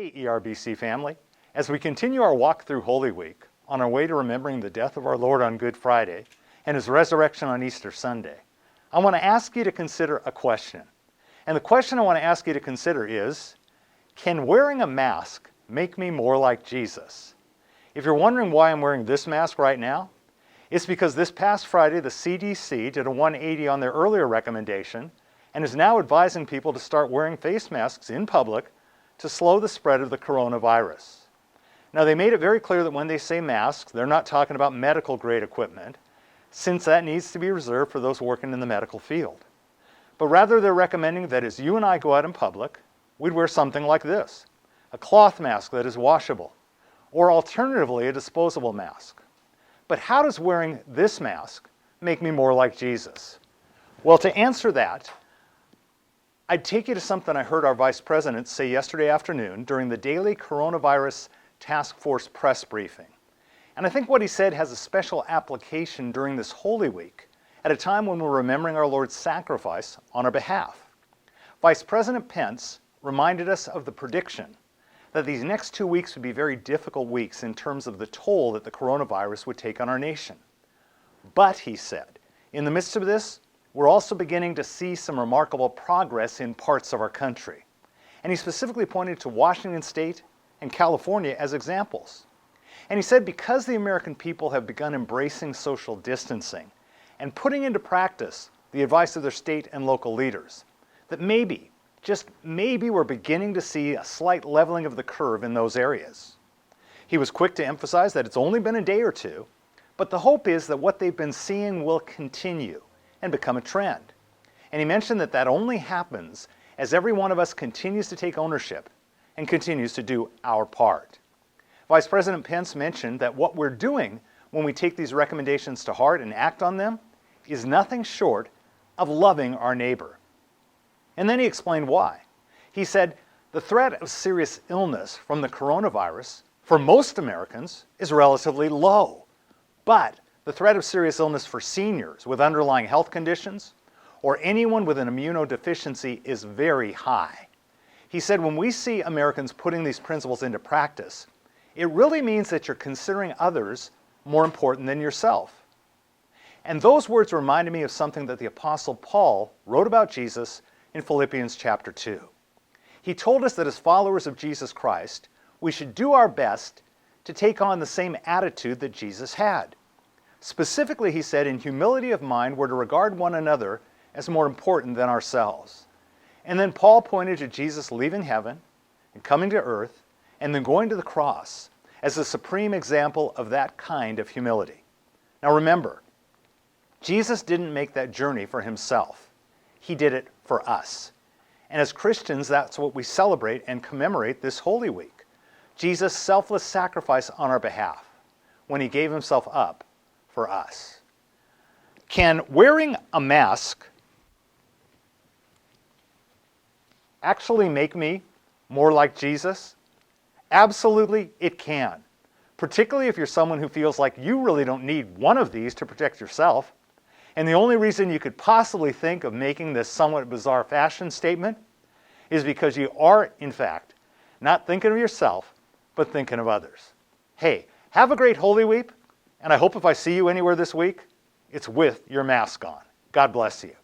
Hey ERBC family, as we continue our walk through Holy Week on our way to remembering the death of our Lord on Good Friday and His resurrection on Easter Sunday, I want to ask you to consider a question. And the question I want to ask you to consider is, can wearing a mask make me more like Jesus? If you're wondering why I'm wearing this mask right now, it's because this past Friday the CDC did a 180 on their earlier recommendation and is now advising people to start wearing face masks in public to slow the spread of the coronavirus. Now, they made it very clear that when they say masks, they're not talking about medical grade equipment, since that needs to be reserved for those working in the medical field. But rather, they're recommending that as you and I go out in public, we'd wear something like this, a cloth mask that is washable, or alternatively, a disposable mask. But how does wearing this mask make me more like Jesus? Well, to answer that, I'd take you to something I heard our Vice President say yesterday afternoon during the daily Coronavirus Task Force press briefing. And I think what he said has a special application during this Holy Week, at a time when we're remembering our Lord's sacrifice on our behalf. Vice President Pence reminded us of the prediction that these next 2 weeks would be very difficult weeks in terms of the toll that the coronavirus would take on our nation. But, he said, in the midst of this, we're also beginning to see some remarkable progress in parts of our country. And he specifically pointed to Washington State and California as examples. And he said because the American people have begun embracing social distancing and putting into practice the advice of their state and local leaders, that maybe, just maybe, we're beginning to see a slight leveling of the curve in those areas. He was quick to emphasize that it's only been a day or two, but the hope is that what they've been seeing will continue and become a trend. And he mentioned that that only happens as every one of us continues to take ownership and continues to do our part. Vice President Pence mentioned that what we're doing when we take these recommendations to heart and act on them is nothing short of loving our neighbor. And then he explained why. He said, the threat of serious illness from the coronavirus for most Americans is relatively low, but the threat of serious illness for seniors with underlying health conditions or anyone with an immunodeficiency is very high. He said when we see Americans putting these principles into practice, it really means that you're considering others more important than yourself. And those words reminded me of something that the Apostle Paul wrote about Jesus in Philippians chapter 2. He told us that as followers of Jesus Christ, we should do our best to take on the same attitude that Jesus had. Specifically, he said, in humility of mind, we're to regard one another as more important than ourselves. And then Paul pointed to Jesus leaving heaven and coming to earth and then going to the cross as the supreme example of that kind of humility. Now remember, Jesus didn't make that journey for himself. He did it for us. And as Christians, that's what we celebrate and commemorate this Holy Week. Jesus' selfless sacrifice on our behalf when he gave himself up for us. Can wearing a mask actually make me more like Jesus? Absolutely, it can. Particularly if you're someone who feels like you really don't need one of these to protect yourself. And the only reason you could possibly think of making this somewhat bizarre fashion statement is because you are, in fact, not thinking of yourself, but thinking of others. Hey, have a great Holy Week. And I hope if I see you anywhere this week, it's with your mask on. God bless you.